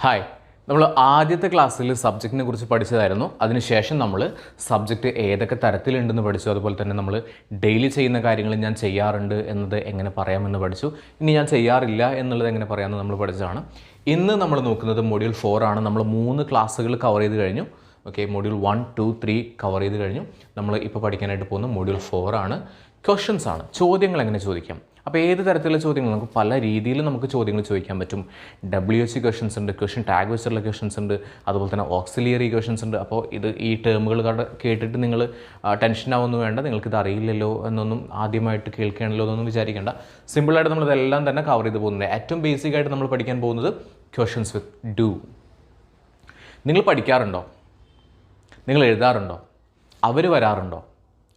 Hi, നമ്മൾ ആദ്യത്തെ ക്ലാസ്സിൽ സബ്ജക്റ്റിനെ കുറിച്ച് പഠിച്ചതായിരുന്നു. അതിനുശേഷം നമ്മൾ സബ്ജക്റ്റ് ഏതൊക്കെ തരത്തിലുണ്ടെന്ന് പഠിച്ചു. അതുപോലെ തന്നെ നമ്മൾ ഡെയിലി ചെയ്യുന്ന കാര്യങ്ങൾ ഞാൻ ചെയ്യാറുണ്ട് എന്നത് എങ്ങനെ പറയാമെന്ന് പഠിച്ചു. ഇനി ഞാൻ ചെയ്യാറില്ല എന്നുള്ളത് എങ്ങനെ പറയാമെന്ന് നമ്മൾ പഠിച്ചതാണ്. ഇന്ന് നമ്മൾ നോക്കുന്നത് മൊഡ്യൂൾ 4 ആണ്. നമ്മൾ 3 ക്ലാസ്സുകൾ കവർ ചെയ്ത് കഴിഞ്ഞു. ഓക്കെ, മൊഡ്യൂൾ 1, 2, 3 കവർ ചെയ്ത് കഴിഞ്ഞു. നമ്മൾ ഇപ്പോൾ പഠിക്കാനായിട്ട് പോകുന്ന മൊഡ്യൂൾ 4 ആണ്. ക്വസ്റ്റ്യൻസ് ആണ്, ചോദ്യങ്ങൾ എങ്ങനെ ചോദിക്കാം. അപ്പോൾ ഏത് തരത്തിലുള്ള ചോദ്യങ്ങൾ, നമുക്ക് പല രീതിയിൽ നമുക്ക് ചോദ്യങ്ങൾ ചോദിക്കാൻ പറ്റും. WH ക്വസ്റ്റ്യൻസ് ഉണ്ട്, ക്വസ്റ്റ്യൻ ടാഗ് വെച്ചുള്ള ക്വസ്റ്റ്യൻസ് ഉണ്ട്, അതുപോലെ തന്നെ ഓക്സിലിയറി ക്വസ്റ്റ്യൻസ് ഉണ്ട്. അപ്പോൾ ഈ ടേമുകൾ കേട്ടിട്ട് നിങ്ങൾ ടെൻഷൻ ആവുമെന്ന് വേണ്ട. നിങ്ങൾക്കിത് അറിയില്ലല്ലോ എന്നൊന്നും ആദ്യമായിട്ട് കേൾക്കുകയാണല്ലോ എന്നൊന്നും വിചാരിക്കേണ്ട. സിമ്പിളായിട്ട് നമ്മളിതെല്ലാം തന്നെ കവർ ചെയ്ത് പോകുന്നുണ്ട്. ഏറ്റവും ബേസിക് ആയിട്ട് നമ്മൾ പഠിക്കാൻ പോകുന്നത് ക്വസ്റ്റ്യൻസ് വിത്ത് ഡു. നിങ്ങൾ പഠിക്കാറുണ്ടോ? നിങ്ങൾ എഴുതാറുണ്ടോ? അവർ വരാറുണ്ടോ?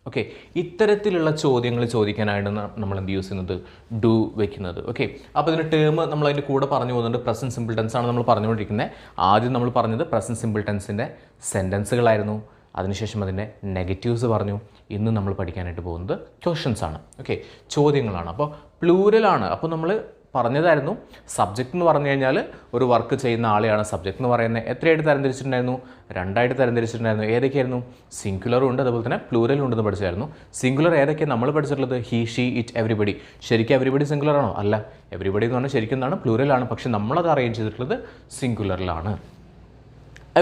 ഓക്കെ, ഇത്തരത്തിലുള്ള ചോദ്യങ്ങൾ ചോദിക്കാനായിട്ട് നമ്മൾ എന്ത് യൂസ് ചെയ്യുന്നത്? ഡു വെക്കുന്നത്. ഓക്കെ, അപ്പോൾ ഇതിൻ്റെ ടേം നമ്മൾ അതിൻ്റെ കൂടെ പറഞ്ഞു പോകുന്നുണ്ട്. പ്രസൻറ്റ് സിമ്പിൾ ടെൻസ് ആണ് നമ്മൾ പറഞ്ഞുകൊണ്ടിരിക്കുന്നത്. ആദ്യം നമ്മൾ പറഞ്ഞത് പ്രസൻറ്റ് സിമ്പിൾ ടെൻസിൻ്റെ സെൻറ്റൻസുകളായിരുന്നു. അതിനുശേഷം അതിൻ്റെ നെഗറ്റീവ്സ് പറഞ്ഞു. ഇന്ന് നമ്മൾ പഠിക്കാനായിട്ട് പോകുന്നത് ക്വസ്റ്റ്യൻസ് ആണ്. ഓക്കെ, ചോദ്യങ്ങളാണ്. അപ്പോൾ പ്ലൂരലാണ്. അപ്പോൾ നമ്മൾ പറഞ്ഞതായിരുന്നു സബ്ജക്റ്റ് എന്ന് പറഞ്ഞു കഴിഞ്ഞാൽ ഒരു വർക്ക് ചെയ്യുന്ന ആളെയാണ് സബ്ജക്റ്റ് എന്ന് പറയുന്നത്. എത്രയായിട്ട് തരംതിരിച്ചിട്ടുണ്ടായിരുന്നു? 2 തരംതിരിച്ചിട്ടുണ്ടായിരുന്നു. ഏതൊക്കെയായിരുന്നു? സിംഗുലറും ഉണ്ട്, അതുപോലെ തന്നെ പ്ലൂരലും ഉണ്ടെന്ന് പഠിച്ചായിരുന്നു. സിംഗുലർ ഏതൊക്കെയാണ് നമ്മൾ പഠിച്ചിട്ടുള്ളത്? He, she, it, everybody. ശരിക്കും എവരിബഡി സിംഗുലർ ആണോ? അല്ല, എവരിബഡി എന്ന് പറഞ്ഞാൽ ശരിക്കും എന്താണ്? പ്ലൂരലാണ്. പക്ഷേ നമ്മളത് അറേഞ്ച് ചെയ്തിട്ടുള്ളത് സിംഗുലറിലാണ്.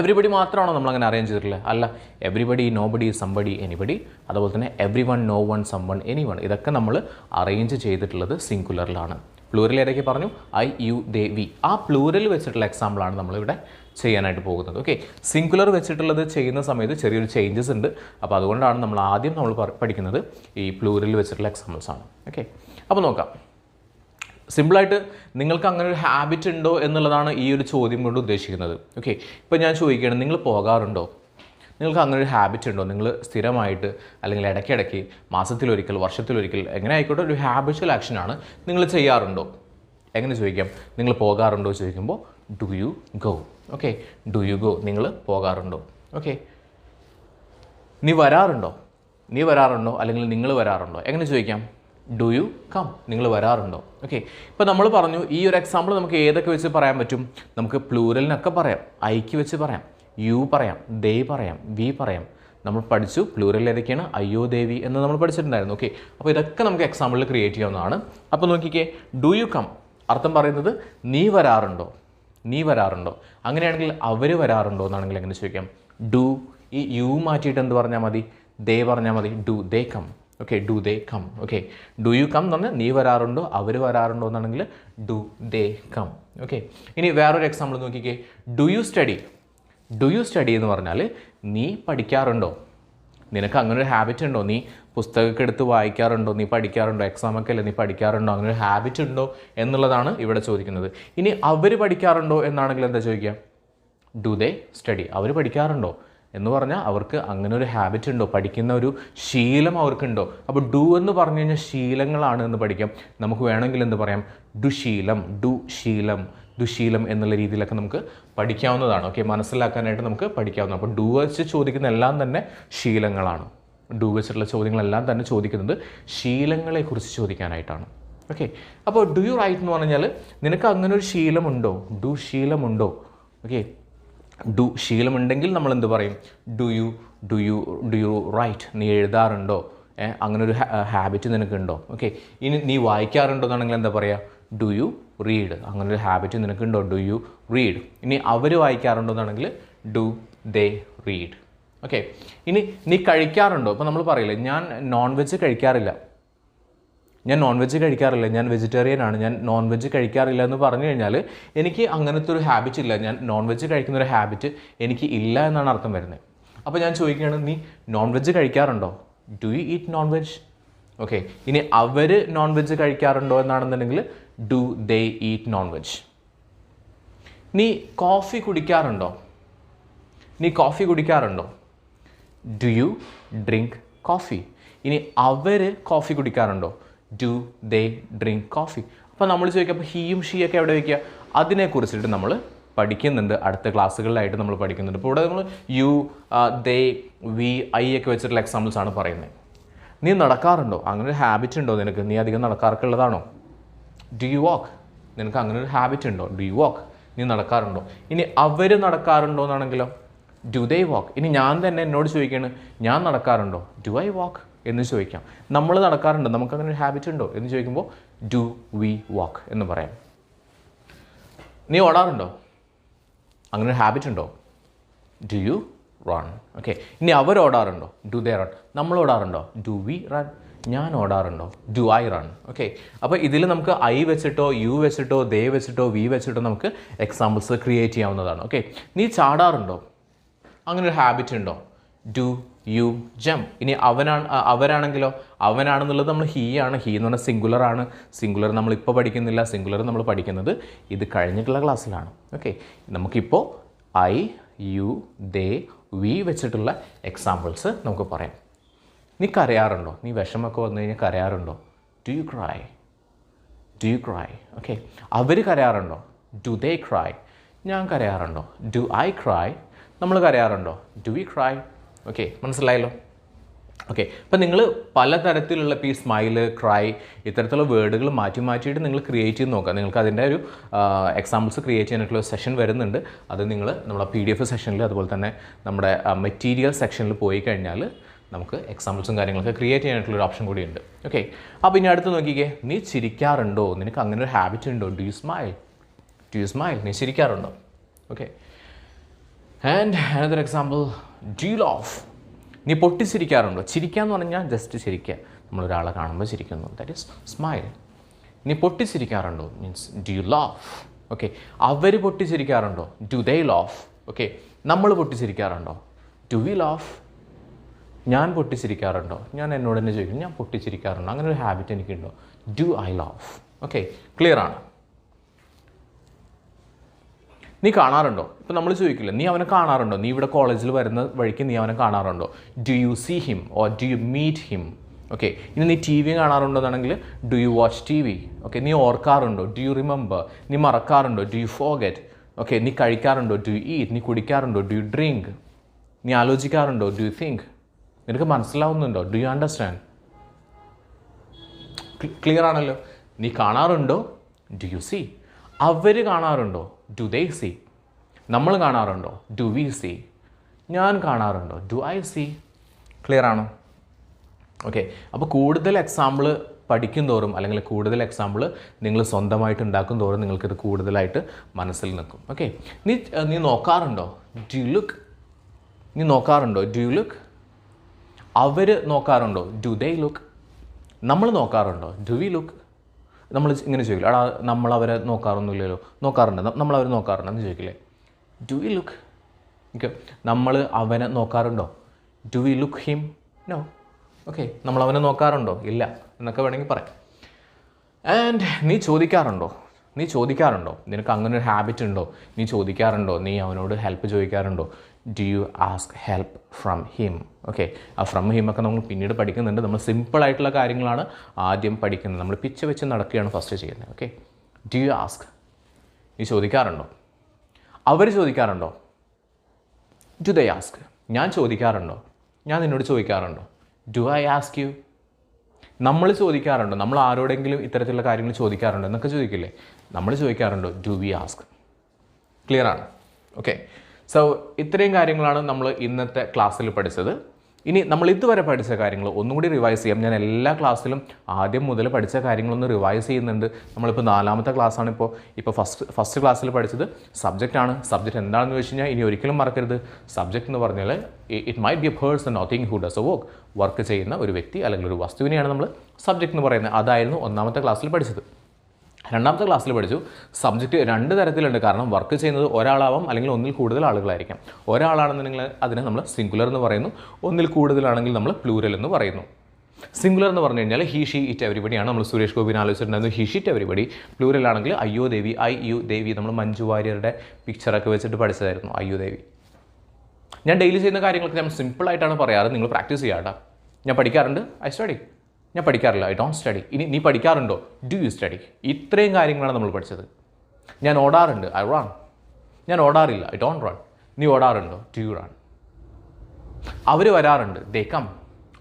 എവരിബഡി മാത്രമാണോ നമ്മളങ്ങനെ അറേഞ്ച് ചെയ്തിട്ടുള്ളത്? അല്ല, എവരിബഡി, നോബഡി, സംബഡി, എനിബഡി, അതുപോലെ തന്നെ everyone, no one, someone, anyone, ഇതൊക്കെ നമ്മൾ അറേഞ്ച് ചെയ്തിട്ടുള്ളത് സിംഗുലറിലാണ്. പ്ലൂരൽ ഏതൊക്കെ പറഞ്ഞു? I, you, they, we. ആ പ്ലൂരൽ വെച്ചിട്ടുള്ള എക്സാമ്പിളാണ് നമ്മളിവിടെ ചെയ്യാനായിട്ട് പോകുന്നത്. ഓക്കെ, സിംഗുലർ വെച്ചിട്ടുള്ളത് ചെയ്യുന്ന സമയത്ത് ചെറിയൊരു ചേഞ്ചസ് ഉണ്ട്. അപ്പോൾ അതുകൊണ്ടാണ് നമ്മൾ ആദ്യം പഠിക്കുന്നത് ഈ പ്ലൂരൽ വെച്ചിട്ടുള്ള എക്സാമ്പിൾസ് ആണ്. ഓക്കെ, അപ്പോൾ നോക്കാം. സിമ്പിളായിട്ട് നിങ്ങൾക്ക് അങ്ങനെ ഒരു ഹാബിറ്റ് ഉണ്ടോ എന്നുള്ളതാണ് ഈ ഒരു ചോദ്യം കൊണ്ട് ഉദ്ദേശിക്കുന്നത്. ഓക്കെ, ഇപ്പോൾ ഞാൻ ചോദിക്കുകയാണ്, നിങ്ങൾ പോകാറുണ്ടോ? നിങ്ങൾക്ക് അങ്ങനെ ഒരു ഹാബിറ്റ് ഉണ്ടോ? നിങ്ങൾ സ്ഥിരമായിട്ട് അല്ലെങ്കിൽ ഇടയ്ക്കിടയ്ക്ക്, മാസത്തിലൊരിക്കൽ, വർഷത്തിലൊരിക്കൽ, എങ്ങനെ ആയിക്കോട്ടെ, ഒരു ഹാബിച്വൽ ആക്ഷനാണ്. നിങ്ങൾ ചെയ്യാറുണ്ടോ? എങ്ങനെ ചോദിക്കാം? നിങ്ങൾ പോകാറുണ്ടോ ചോദിക്കുമ്പോൾ do you go. Okay, do you go, നിങ്ങൾ പോകാറുണ്ടോ? ഓക്കെ, നീ വരാറുണ്ടോ? നീ വരാറുണ്ടോ അല്ലെങ്കിൽ നിങ്ങൾ വരാറുണ്ടോ? എങ്ങനെ ചോദിക്കാം? ഡു യു കം, നിങ്ങൾ വരാറുണ്ടോ? ഓക്കെ, ഇപ്പോൾ നമ്മൾ പറഞ്ഞു ഈ ഒരു എക്സാമ്പിൾ നമുക്ക് ഏതൊക്കെ വെച്ച് പറയാൻ പറ്റും? നമുക്ക് പ്ലൂരലിനൊക്കെ പറയാം. ഐക്ക് വെച്ച് പറയാം, യു പറയാം, ദേ പറയാം, വി പറയാം. നമ്മൾ പഠിച്ചു പ്ലൂരൽ ഏതൊക്കെയാണ്? അയ്യോ, ദേവി എന്ന് നമ്മൾ പഠിച്ചിട്ടുണ്ടായിരുന്നു. ഓക്കെ, അപ്പോൾ ഇതൊക്കെ നമുക്ക് എക്സാമ്പിളിൽ ക്രിയേറ്റ് ചെയ്യാവുന്നതാണ്. അപ്പോൾ നോക്കിക്കേ, ഡു യു കം അർത്ഥം പറയുന്നത് നീ വരാറുണ്ടോ? നീ വരാറുണ്ടോ? അങ്ങനെയാണെങ്കിൽ അവർ വരാറുണ്ടോ എന്നാണെങ്കിൽ എങ്ങനെ ചോദിക്കാം? ഡു, ഈ യു മാറ്റിയിട്ട് എന്ത് പറഞ്ഞാൽ മതി? ദേ പറഞ്ഞാൽ മതി. Do they come. Okay, do they come. Okay, do you come എന്ന് പറഞ്ഞാൽ നീ വരാറുണ്ടോ, അവർ വരാറുണ്ടോ എന്നാണെങ്കിൽ ഡു ദേ കം. ഓക്കെ, ഇനി വേറൊരു എക്സാമ്പിൾ നോക്കിക്കേ. Do you study. Do you study എന്ന് പറഞ്ഞാൽ നീ പഠിക്കാറുണ്ടോ? നിനക്ക് അങ്ങനെ ഒരു ഹാബിറ്റ് ഉണ്ടോ? നീ പുസ്തകമൊക്കെ എടുത്ത് വായിക്കാറുണ്ടോ? നീ പഠിക്കാറുണ്ടോ? എക്സാമൊക്കെ അല്ലേ, നീ പഠിക്കാറുണ്ടോ? അങ്ങനെ ഒരു ഹാബിറ്റ് ഉണ്ടോ എന്നുള്ളതാണ് ഇവിടെ ചോദിക്കുന്നത്. ഇനി അവർ പഠിക്കാറുണ്ടോ എന്നാണെങ്കിൽ എന്താ ചോദിക്കുക? Do they study. അവർ പഠിക്കാറുണ്ടോ എന്ന് പറഞ്ഞാൽ അവർക്ക് അങ്ങനെ ഒരു ഹാബിറ്റ് ഉണ്ടോ? പഠിക്കുന്ന ഒരു ശീലം അവർക്കുണ്ടോ? അപ്പോൾ ഡു എന്ന് പറഞ്ഞു കഴിഞ്ഞാൽ ശീലങ്ങളാണ് എന്ന് പഠിക്കാം. നമുക്ക് വേണമെങ്കിൽ എന്ത് പറയാം? ദുശീലം, ദുശീലം, ദുശീലം എന്നുള്ള രീതിയിലൊക്കെ നമുക്ക് പഠിക്കാവുന്നതാണ്. ഓക്കെ, മനസ്സിലാക്കാനായിട്ട് നമുക്ക് പഠിക്കാവുന്നതാണ്. അപ്പോൾ ഡു വെച്ച് ചോദിക്കുന്ന എല്ലാം തന്നെ ശീലങ്ങളാണ്. ഡു വെച്ചിട്ടുള്ള ചോദ്യങ്ങളെല്ലാം തന്നെ ചോദിക്കുന്നത് ശീലങ്ങളെക്കുറിച്ച് ചോദിക്കാനായിട്ടാണ്. ഓക്കെ, അപ്പോൾ ഡു യു റൈറ്റ് എന്ന് പറഞ്ഞാൽ നിനക്ക് അങ്ങനെ ഒരു ശീലമുണ്ടോ? ഡു ശീലമുണ്ടോ? ഓക്കെ, ഡു ശീലമുണ്ടെങ്കിൽ നമ്മൾ എന്ത് പറയും? ഡു യു റൈറ്റ്, നീ എഴുതാറുണ്ടോ? അങ്ങനെ ഒരു ഹാബിറ്റ് നിനക്കുണ്ടോ? ഓക്കെ, ഇനി നീ വായിക്കാറുണ്ടോ എന്നാണെങ്കിൽ എന്താ പറയുക? Do you read. അങ്ങനെ ഒരു ഹാബിറ്റ് നിനക്കുണ്ടോ? Do you read. ഇനി അവർ വായിക്കാറുണ്ടോ എന്നാണെങ്കിൽ ഡു ദേ റീഡ്. ഓക്കെ, ഇനി നീ കഴിക്കാറുണ്ടോ? ഇപ്പോൾ നമ്മൾ പറയില്ലേ, ഞാൻ നോൺ വെജ് കഴിക്കാറില്ല, ഞാൻ നോൺ വെജ് കഴിക്കാറില്ല, ഞാൻ വെജിറ്റേറിയൻ ആണ്, ഞാൻ നോൺ വെജ് കഴിക്കാറില്ല എന്ന് പറഞ്ഞു കഴിഞ്ഞാൽ എനിക്ക് അങ്ങനത്തെ ഒരു ഹാബിറ്റ് ഇല്ല, ഞാൻ നോൺ വെജ് കഴിക്കുന്ന ഒരു ഹാബിറ്റ് എനിക്ക് ഇല്ല എന്നാണ് അർത്ഥം വരുന്നത്. അപ്പോൾ ഞാൻ ചോദിക്കുകയാണ്, നീ നോൺ വെജ് കഴിക്കാറുണ്ടോ? Do you eat non veg? Okay, ഇനി അവർ നോൺ വെജ് കഴിക്കാറുണ്ടോ എന്നാണെന്നുണ്ടെങ്കിൽ do they eat non veg. നീ കോഫി കുടിക്കാറുണ്ടോ? നീ കോഫി കുടിക്കാറുണ്ടോ? Do you drink coffee. ഇനി അവർ കോഫി കുടിക്കാറുണ്ടോ? Do they drink coffee. അപ്പോൾ നമ്മൾ ചോദിക്കുക, അപ്പോൾ ഹീയും ഷീയൊക്കെ എവിടെ വയ്ക്കുക? അതിനെക്കുറിച്ചിട്ട് നമ്മൾ പഠിക്കുന്നുണ്ട്. അടുത്ത ക്ലാസ്സുകളിലായിട്ട് നമ്മൾ പഠിക്കുന്നുണ്ട്. ഇപ്പോൾ ഇവിടെ നമ്മൾ യു, ദേ, വി, ഐ ഒക്കെ വെച്ചിട്ടുള്ള എക്സാമ്പിൾസ് ആണ് പറയുന്നത്. നീ നടക്കാറുണ്ടോ? അങ്ങനെ ഒരു ഹാബിറ്റ് ഉണ്ടോ നിനക്ക്? നീ അധികം നടക്കാറൊക്കെ ഉള്ളതാണോ? Do you walk. നിനക്ക് അങ്ങനെ ഒരു ഹാബിറ്റ് ഉണ്ടോ? Do you walk. നീ നടക്കാറുണ്ടോ? ഇനി അവർ നടക്കാറുണ്ടോ എന്നാണെങ്കിലോ ഡു ദേ വാക്ക്. ഇനി ഞാൻ തന്നെ എന്നോട് ചോദിക്കുകയാണ് ഞാൻ നടക്കാറുണ്ടോ? ഡു ഐ വാക്ക് എന്ന് ചോദിക്കാം. നമ്മൾ നടക്കാറുണ്ടോ, നമുക്കങ്ങനെ ഒരു ഹാബിറ്റ് ഉണ്ടോ എന്ന് ചോദിക്കുമ്പോൾ ഡു വി വാക്ക് എന്ന് പറയാം. നീ ഓടാറുണ്ടോ? അങ്ങനെ ഒരു ഹാബിറ്റ് ഉണ്ടോ? Do you run. ഓക്കെ. ഇനി അവർ ഓടാറുണ്ടോ? Do they run. നമ്മൾ ഓടാറുണ്ടോ? Do we run. ഞാൻ ഓടാറുണ്ടോ? Do I run. ഓക്കെ. അപ്പോൾ ഇതിൽ നമുക്ക് ഐ വെച്ചിട്ടോ യു വെച്ചിട്ടോ ദേ വെച്ചിട്ടോ വി വെച്ചിട്ടോ നമുക്ക് എക്സാമ്പിൾസ് ക്രിയേറ്റ് ചെയ്യാവുന്നതാണ്. ഓക്കെ. നീ ചാടാറുണ്ടോ? അങ്ങനെ ഒരു ഹാബിറ്റ് ഉണ്ടോ? Do U jump. ഇനി അവരാണെങ്കിലോ അവനാണെന്നുള്ളത് നമ്മൾ ഹീ ആണ്. ഹീ എന്ന് പറഞ്ഞാൽ സിംഗുലർ ആണ്. സിംഗുലർ നമ്മളിപ്പോൾ പഠിക്കുന്നില്ല. സിംഗുലർ നമ്മൾ പഠിക്കുന്നത് ഇത് കഴിഞ്ഞിട്ടുള്ള ക്ലാസ്സിലാണ്. ഓക്കെ. നമുക്കിപ്പോൾ ഐ യു ദേ വി വെച്ചിട്ടുള്ള എക്സാമ്പിൾസ് നമുക്ക് പറയാം. നീ കരയാറുണ്ടോ? നീ വിഷമൊക്കെ വന്നു കഴിഞ്ഞാൽ കരയാറുണ്ടോ? Do you cry. Do you cry. Okay. അവർ കരയാറുണ്ടോ? Do they cry. ഞാൻ കരയാറുണ്ടോ? Do I cry. നമ്മൾ കരയാറുണ്ടോ? Do we cry. ഓക്കെ. മനസ്സിലായല്ലോ? ഓക്കെ. അപ്പം നിങ്ങൾ പലതരത്തിലുള്ള ഇപ്പോൾ ഈ സ്മൈല് ക്രൈ ഇത്തരത്തിലുള്ള വേർഡുകൾ മാറ്റിയിട്ട് നിങ്ങൾ ക്രിയേറ്റ് ചെയ്ത് നോക്കുക. നിങ്ങൾക്ക് അതിൻ്റെ ഒരു എക്സാമ്പിൾസ് ക്രിയേറ്റ് ചെയ്യാനായിട്ടുള്ള സെഷൻ വരുന്നുണ്ട്. അത് നിങ്ങൾ നമ്മുടെ PDF സെഷനിൽ അതുപോലെ തന്നെ നമ്മുടെ മെറ്റീരിയൽ സെക്ഷനിൽ പോയി കഴിഞ്ഞാൽ നമുക്ക് എക്സാമ്പിൾസും കാര്യങ്ങളൊക്കെ ക്രിയേറ്റ് ചെയ്യാനായിട്ടുള്ളൊരു ഓപ്ഷൻ കൂടിയുണ്ട്. ഓക്കെ. അപ്പോൾ ഇനി അടുത്ത് നോക്കിക്കേ, നീ ചിരിക്കാറുണ്ടോ? നിനക്ക് അങ്ങനെ ഒരു ഹാബിറ്റ് ഉണ്ടോ? Do you smile. Do you smile. നീ ചിരിക്കാറുണ്ടോ? Okay. And another example, do you laugh. നീ പൊട്ടിച്ചിരിക്കാറുണ്ടോ? ചിരിക്കുക എന്ന് പറഞ്ഞാൽ ജസ്റ്റ് ചിരിക്കുക. നമ്മളൊരാളെ കാണുമ്പോൾ ചിരിക്കുന്നു, ദാറ്റ് ഈസ് സ്മൈൽ. നീ പൊട്ടിച്ചിരിക്കാറുണ്ടോ means do you laugh. Okay. അവർ പൊട്ടിച്ചിരിക്കാറുണ്ടോ? Do they laugh. ഓക്കെ. നമ്മൾ പൊട്ടിച്ചിരിക്കാറുണ്ടോ? Do we laugh. ഞാൻ പൊട്ടിച്ചിരിക്കാറുണ്ടോ? ഞാൻ എന്നോട് തന്നെ ചോദിക്കും ഞാൻ പൊട്ടിച്ചിരിക്കാറുണ്ടോ? അങ്ങനെ ഒരു ഹാബിറ്റ് എനിക്കുണ്ടോ? Do I laugh. Okay. Clear ആണ്? നീ കാണാറുണ്ടോ? ഇപ്പോൾ നമ്മൾ ചോദിക്കില്ല നീ അവനെ കാണാറുണ്ടോ? നീ ഇവിടെ കോളേജിൽ വരുന്ന വഴിക്ക് നീ അവനെ കാണാറുണ്ടോ? Do you see him or do you meet him. Okay. ഇനി നീ TV കാണാറുണ്ടോ എന്നാണെങ്കിൽ do you watch TV. Okay. നീ ഓർക്കാറുണ്ടോ? Do you remember. നീ മറക്കാറുണ്ടോ? Do you forget. ഓക്കെ. നീ കഴിക്കാറുണ്ടോ? Do you eat. നീ കുടിക്കാറുണ്ടോ? Do you drink. നീ ആലോചിക്കാറുണ്ടോ? Do you think. നിനക്ക് മനസ്സിലാവുന്നുണ്ടോ? Do you understand. ക്ലിയർ ആണല്ലോ? നീ കാണാറുണ്ടോ? Do you see. അവർ കാണാറുണ്ടോ? Do they see. നമ്മൾ കാണാറുണ്ടോ? Do we see. ഞാൻ കാണാറുണ്ടോ? Do I see. ക്ലിയർ ആണോ? ഓക്കെ. അപ്പോൾ കൂടുതൽ എക്സാമ്പിൾ പഠിക്കും തോറും അല്ലെങ്കിൽ കൂടുതൽ എക്സാമ്പിൾ നിങ്ങൾ സ്വന്തമായിട്ട് ഉണ്ടാക്കും തോറും നിങ്ങൾക്കിത് കൂടുതലായിട്ട് മനസ്സിൽ നിൽക്കും. ഓക്കെ. നീ നോക്കാറുണ്ടോ? Do you look. നീ നോക്കാറുണ്ടോ? Do you look. അവർ നോക്കാറുണ്ടോ? Do they look. നമ്മൾ നോക്കാറുണ്ടോ? Do we look. നമ്മൾ ഇങ്ങനെ ചോദിക്കില്ല, എടാ നമ്മളവരെ നോക്കാറൊന്നുമില്ലല്ലോ. നോക്കാറുണ്ട്. നമ്മളവരെ നോക്കാറുണ്ട് എന്ന് ചോദിക്കില്ലേ? Do we look. ഓക്കെ. നമ്മൾ അവനെ നോക്കാറുണ്ടോ? Do we look him. No. Okay. നമ്മളവനെ നോക്കാറുണ്ടോ? ഇല്ല എന്നൊക്കെ വേണമെങ്കിൽ പറയാം. ആൻഡ് നീ ചോദിക്കാറുണ്ടോ? നീ ചോദിക്കാറുണ്ടോ? നിനക്ക് അങ്ങനെ ഒരു ഹാബിറ്റ് ഉണ്ടോ? നീ ചോദിക്കാറുണ്ടോ? നീ അവനോട് ഹെൽപ്പ് ചോദിക്കാറുണ്ടോ? Do you ask help from him. Okay. ആ ഫ്രം ഹിം ഒക്കെ നമ്മൾ പിന്നീട് പഠിക്കുന്നുണ്ട്. നമ്മൾ സിമ്പിളായിട്ടുള്ള കാര്യങ്ങളാണ് ആദ്യം പഠിക്കുന്നത്. നമ്മൾ പിച്ച് വെച്ച് നടക്കുകയാണ് ഫസ്റ്റ് ചെയ്യുന്നത്. ഓക്കെ. Do you ask. നീ ചോദിക്കാറുണ്ടോ? അവർ ചോദിക്കാറുണ്ടോ? Do they ask. ഞാൻ ചോദിക്കാറുണ്ടോ? ഞാൻ നിന്നോട് ചോദിക്കാറുണ്ടോ? Do I ask you. നമ്മൾ ചോദിക്കാറുണ്ടോ? നമ്മൾ ആരോടെങ്കിലും ഇത്തരത്തിലുള്ള കാര്യങ്ങൾ ചോദിക്കാറുണ്ടോ എന്നൊക്കെ ചോദിക്കില്ലേ? നമ്മൾ ചോദിക്കാറുണ്ടോ? Do we ask. ക്ലിയർ ആണ്? ഓക്കെ. സോ ഇത്രയും കാര്യങ്ങളാണ് നമ്മൾ ഇന്നത്തെ ക്ലാസ്സിൽ പഠിച്ചത്. ഇനി നമ്മൾ ഇതുവരെ പഠിച്ച കാര്യങ്ങൾ ഒന്നും കൂടി റിവൈസ് ചെയ്യാം. ഞാൻ എല്ലാ ക്ലാസ്സിലും ആദ്യം മുതൽ പഠിച്ച കാര്യങ്ങളൊന്ന് റിവൈസ് ചെയ്യുന്നുണ്ട്. നമ്മളിപ്പോൾ 4ാമത്തെ ക്ലാസ്സാണ്. ഇപ്പോൾ ഫസ്റ്റ് ക്ലാസ്സിൽ പഠിച്ചത് സബ്ജക്റ്റാണ്. സബ്ജക്റ്റ് എന്താണെന്ന് വെച്ച് കഴിഞ്ഞാൽ ഇനി ഒരിക്കലും മറക്കരുത്. സബ്ജക്റ്റ് എന്ന് പറഞ്ഞാൽ it might be A person or thing who does A work. Work ചെയ്യുന്ന ഒരു വ്യക്തി അല്ലെങ്കിൽ ഒരു വസ്തുവിനെയാണ് നമ്മൾ സബ്ജക്റ്റ് എന്ന് പറയുന്നത്. അതായിരുന്നു 1ാമത്തെ ക്ലാസ്സിൽ പഠിച്ചത്. 2ാമത്തെ ക്ലാസ്സിൽ പഠിച്ചു സബ്ജക്റ്റ് 2 തരത്തിലുണ്ട്. കാരണം വർക്ക് ചെയ്യുന്നത് ഒരാളാവാം അല്ലെങ്കിൽ ഒന്നിൽ കൂടുതൽ ആളുകളായിരിക്കാം. ഒരാളാണെന്നുണ്ടെങ്കിൽ അതിനെ നമ്മൾ സിംഗുലർ എന്ന് പറയുന്നു. ഒന്നിൽ കൂടുതലാണെങ്കിൽ നമ്മൾ പ്ലൂരൽ എന്ന് പറയുന്നു. സിംഗുലർ എന്ന് പറഞ്ഞു കഴിഞ്ഞാൽ ഹി ഷീ ഇറ്റ് എവരിബഡിയാണ്. നമ്മൾ സുരേഷ് ഗോപിനെ ആലോചിച്ചിട്ടുണ്ടായിരുന്നു he she it everybody. Plural ആണെങ്കിൽ അയ്യോ ദേവി, ഐ യു ദേവി. നമ്മൾ മഞ്ജു വാര്യരുടെ പിക്ചറൊക്കെ വെച്ചിട്ട് പഠിച്ചതായിരുന്നു അയ്യോ ദേവി. ഞാൻ ഡെയിലി ചെയ്യുന്ന കാര്യങ്ങളൊക്കെ ഞാൻ സിമ്പിളായിട്ടാണ് പറയാറ്. നിങ്ങൾ പ്രാക്ടീസ് ചെയ്യാട്ടോ. ഞാൻ പഠിക്കാറുണ്ട്, ഐ സ്റ്റഡി. ഞാൻ പഠിക്കാറില്ല, ഐ ഡോണ്ട് സ്റ്റഡി. ഇനി നീ പഠിക്കാറുണ്ടോ? Do you study. ഇത്രയും കാര്യങ്ങളാണ് നമ്മൾ പഠിച്ചത്. ഞാൻ ഓടാറുണ്ട്, ഐ റൺ. ഞാൻ ഓടാറില്ല, ഐ ഡോണ്ട് റൺ. നീ ഓടാറുണ്ടോ? Do you run. അവർ വരാറുണ്ട്, ദേ കം.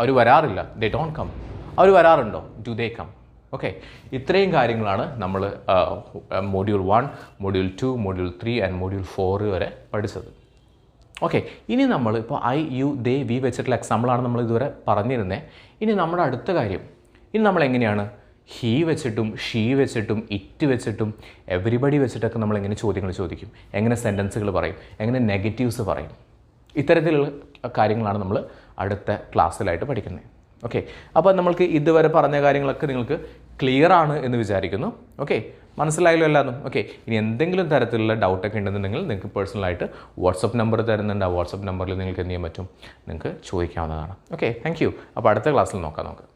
അവർ വരാറില്ല, ദേ ഡോണ്ട് കം. അവർ വരാറുണ്ടോ? Do they come. ഓക്കെ, ഇത്രയും കാര്യങ്ങളാണ് നമ്മൾ module 1, module 2, module 3 and module 4 വരെ പഠിച്ചത്. ഓക്കെ, ഇനി നമ്മൾ ഇപ്പോൾ ഐ, യു, ദേ, വി വെച്ചിട്ടുള്ള എക്സാമ്പിളാണ് നമ്മൾ ഇതുവരെ പറഞ്ഞിരുന്നത്. ഇനി നമ്മുടെ അടുത്ത കാര്യം, ഇനി നമ്മൾ എങ്ങനെയാണ് ഹീ വെച്ചിട്ടും ഷീ വെച്ചിട്ടും ഇറ്റ് വെച്ചിട്ടും എവരിബഡി വെച്ചിട്ടൊക്കെ നമ്മൾ എങ്ങനെ ചോദ്യങ്ങൾ ചോദിക്കും, എങ്ങനെ സെൻറ്റൻസുകൾ പറയും, എങ്ങനെ നെഗറ്റീവ്സ് പറയും, ഇത്തരത്തിലുള്ള കാര്യങ്ങളാണ് നമ്മൾ അടുത്ത ക്ലാസ്സിലായിട്ട് പഠിക്കുന്നത്. ഓക്കെ, അപ്പോൾ നമ്മൾക്ക് ഇതുവരെ പറഞ്ഞ കാര്യങ്ങളൊക്കെ നിങ്ങൾക്ക് ക്ലിയർ ആണ് എന്ന് വിചാരിക്കുന്നു. ഓക്കെ, മനസ്സിലായല്ലോ എല്ലാതും. ഓക്കെ, ഇനി എന്തെങ്കിലും തരത്തിലുള്ള ഡൗട്ടൊക്കെ ഉണ്ടെന്നുണ്ടെങ്കിൽ നിങ്ങൾക്ക് പേഴ്സണലായിട്ട് വാട്സപ്പ് നമ്പർ തരുന്നുണ്ട്. ആ വാട്സപ്പ് നമ്പറിൽ നിങ്ങൾക്ക് എന്ത് ചെയ്യാൻ പറ്റും, നിങ്ങൾക്ക് ചോദിക്കാവുന്നതാണ്. Okay, thank you. അപ്പോൾ അടുത്ത ക്ലാസ്സിൽ നോക്കാം നമുക്ക്.